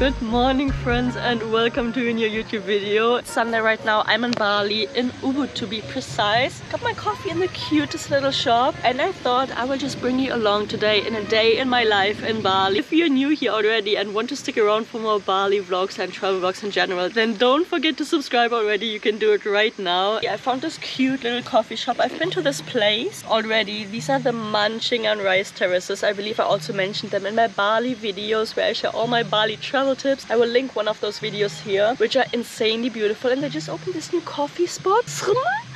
Good morning friends and welcome to a new YouTube video. It's Sunday right now. I'm in Bali, in Ubud to be precise. Got my coffee in the cutest little shop and I thought I will just bring you along today in a day in my life in Bali. If you're new here already and want to stick around for more Bali vlogs and travel vlogs in general, then don't forget to subscribe already. You can do it right now. Yeah, I found this cute little coffee shop. I've been to this place already. These are the munching and rice terraces. I believe I also mentioned them in my Bali videos where I share all my Bali travel tips. I will link one of those videos here, which are insanely beautiful, and they just opened this new coffee spot.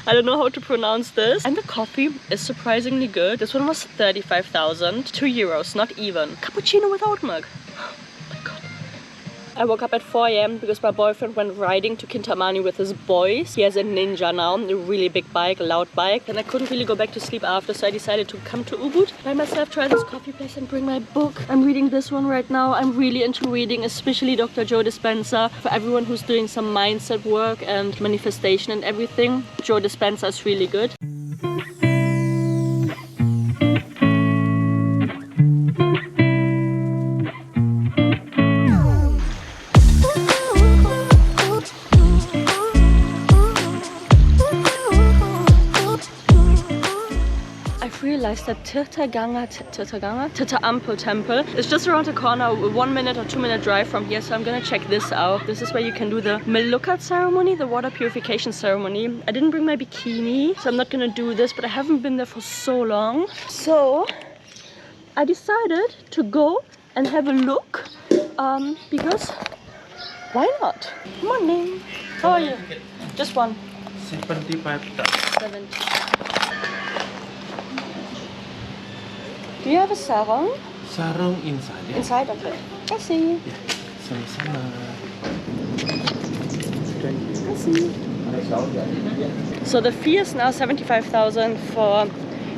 I don't know how to pronounce this. And the coffee is surprisingly good. This one was 35,000, €2, not even. Cappuccino without milk. I woke up at 4 AM because my boyfriend went riding to Kintamani with his boys. He has a Ninja now, a really big bike, a loud bike. And I couldn't really go back to sleep after, so I decided to come to Ubud by myself, try this coffee place and bring my book. I'm reading this one right now. I'm really into reading, especially Dr. Joe Dispenza. For everyone who's doing some mindset work and manifestation and everything, Joe Dispenza is really good. Realized that Tirta Empul temple is just around the corner, a 1 minute or 2 minute drive from here, so I'm gonna check this out. This is where you can do the Melukat ceremony, the water purification ceremony. I didn't bring my bikini, so I'm not gonna do this, but I haven't been there for so long. So I decided to go and have a look, because why not? Morning. How are you? Just one. 75. 70. Do you have a sarong? Sarung inside. Yeah. Inside, okay. I see. Yeah. Sama-sama. I see. So the fee is now 75,000 for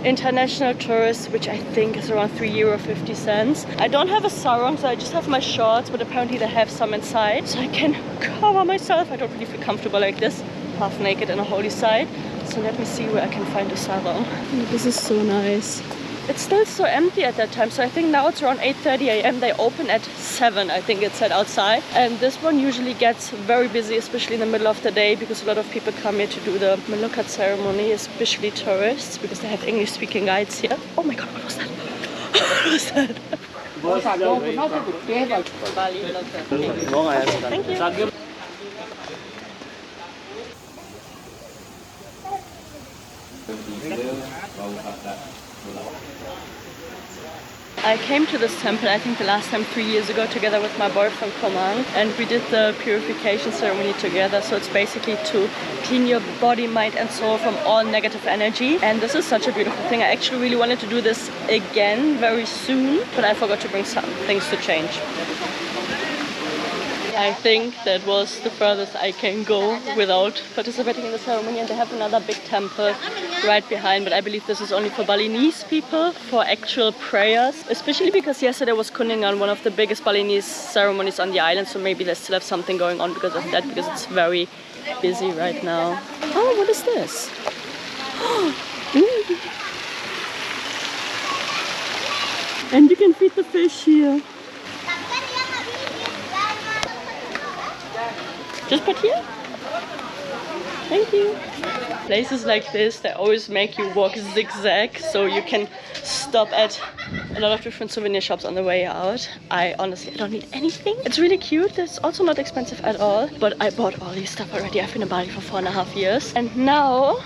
international tourists, which I think is around €3.50. I don't have a sarong, so I just have my shorts, but apparently they have some inside, so I can cover myself. I don't really feel comfortable like this, half naked in a holy site. So let me see where I can find a sarong. This is so nice. It's still so empty at that time, so I think now it's around 8:30 AM. They open at 7, I think it said outside. And this one usually gets very busy, especially in the middle of the day, because a lot of people come here to do the Melukat ceremony, especially tourists, because they have English-speaking guides here. Oh my god, what was that? What was that? Bali Vlogs. Thank you. I came to this temple, I think the last time 3 years ago, together with my boyfriend Komang, and we did the purification ceremony together. So it's basically to clean your body, mind and soul from all negative energy. And this is such a beautiful thing. I actually really wanted to do this again very soon, but I forgot to bring some things to change. I think that was the furthest I can go without participating in the ceremony, and they have another big temple right behind, but I believe this is only for Balinese people, for actual prayers, especially because yesterday was Kuningan, one of the biggest Balinese ceremonies on the island, so maybe they still have something going on because of that, because it's very busy right now. Oh, what is this? And you can feed the fish here. Just put here? Thank you. Places like this, they always make you walk zigzag, so you can stop at a lot of different souvenir shops on the way out. I don't need anything. It's really cute. It's also not expensive at all, but I bought all these stuff already. I've been in Bali for 4.5 years, and now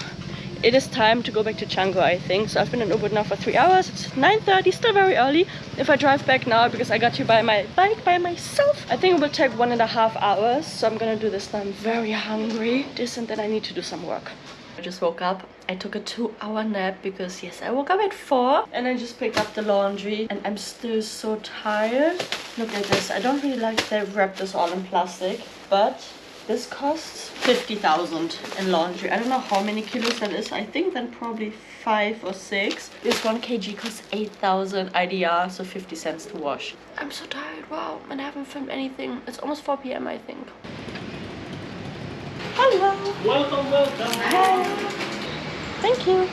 it is time to go back to Canggu, I think. So I've been in Ubud now for 3 hours. It's 9:30, still very early. If I drive back now, because I got here by my bike by myself, I think it will take 1.5 hours. So I'm gonna do this now. I'm very hungry. And then I need to do some work. I just woke up. I took a 2-hour nap because yes, I woke up at 4 and I just picked up the laundry and I'm still so tired. Look at this. I don't really like they wrap this all in plastic, but this costs 50,000 in laundry. I don't know how many kilos that is. I think then probably 5 or 6. This 1 kg costs 8,000 IDR, so 50 cents to wash. I'm so tired, wow, and I haven't filmed anything. It's almost 4 PM, I think. Hello. Welcome, welcome. Hi. Thank you.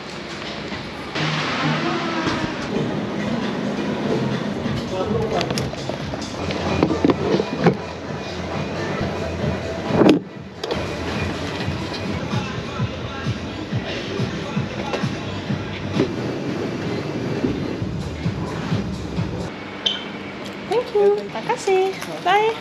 kasih. Bye.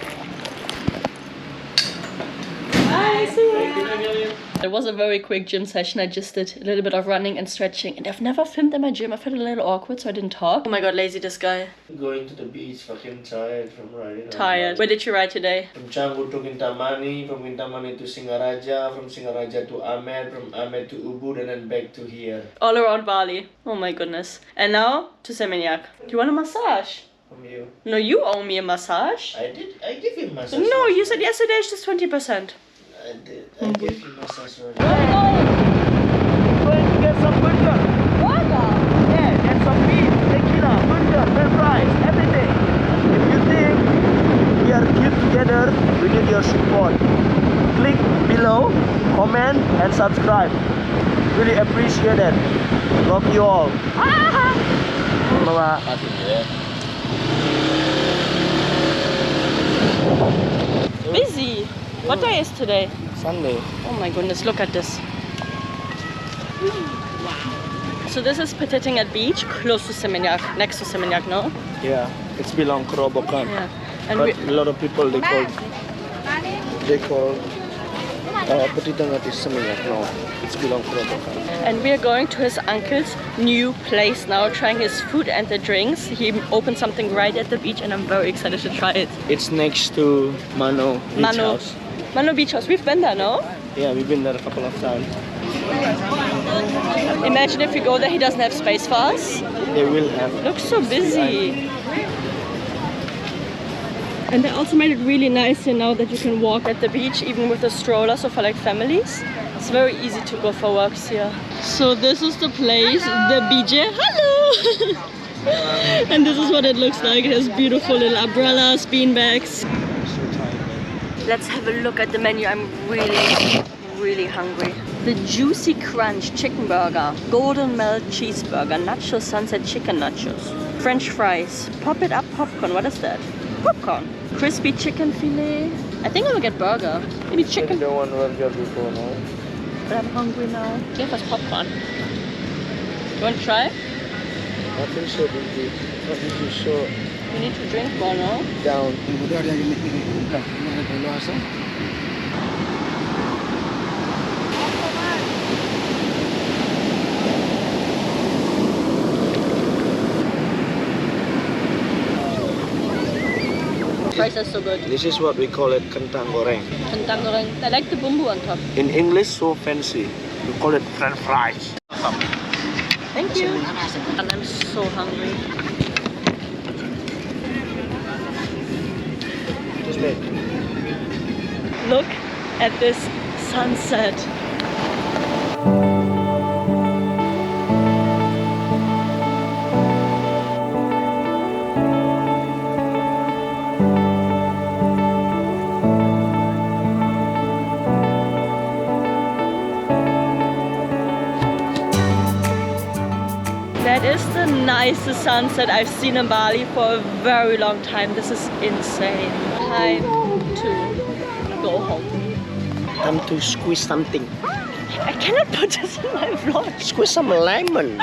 Bye, see you. It was a very quick gym session. I just did a little bit of running and stretching, and I've never filmed in my gym. I felt a little awkward, so I didn't talk. Oh my god, lazy this guy. Going to the beach, fucking tired from riding. Tired. Where did you ride today? From Canggu to Kintamani, from Kintamani to Singaraja, from Singaraja to Ahmed, from Ahmed to Ubud, and then back to here. All around Bali. Oh my goodness. And now to Seminyak. Do you want a massage? From you. No, you owe me a massage. I did. I give him massage. No, you said yesterday it's just 20%. I did. I gave him massage already. Where are you going? Going to get some burger. Burger? Yeah, get some beef, tequila, burger, french fries, everything. If you think we are cute together, we need your support. Click below, comment, and subscribe. Really appreciate it. Love you all. Bye-bye. Busy. What day is today? Sunday. Oh my goodness, look at this. Wow. So this is Petitenget beach, close to Seminyak, next to Seminyak, no? Yeah, it's belong to Robokan. Yeah. And But a lot of people they call Petitenget is Seminyak. No, it's belong to Robokan. And we are going to his uncle's new place now, trying his food and the drinks. He opened something right at the beach and I'm very excited to try it. It's next to Mano Beach House. Mano Beach House, we've been there, no? Yeah, we've been there a couple of times. Imagine if we go there, he doesn't have space for us. They will have. Looks so busy. And they also made it really nice here now that you can walk at the beach even with a stroller, so for like families. It's very easy to go for walks here. So this is the place, the BJ. Hello! And this is what it looks like. It has beautiful little umbrellas, bean bags. Let's have a look at the menu. I'm really hungry. The Juicy Crunch Chicken Burger, Golden Melt Cheeseburger, Nacho Sunset Chicken Nachos, French Fries, Pop It Up Popcorn. What is that? Popcorn. Crispy Chicken Filet. I think I will get burger. Maybe chicken. I don't want burger before, no? But I'm hungry now. Give us popcorn. You want to try? Nothing so busy. Nothing so We need to drink more, no? down. Fries are so good. This is what we call it kentang goreng. Kentang goreng. I like the bumbu on top. In English, so fancy. We call it French fries. Thank you. And I'm so hungry. Just wait. Look at this sunset. That is the nicest sunset I've seen in Bali for a very long time. This is insane. Time to go home. Time to squeeze something. I cannot put this in my vlog. Squeeze some lemon.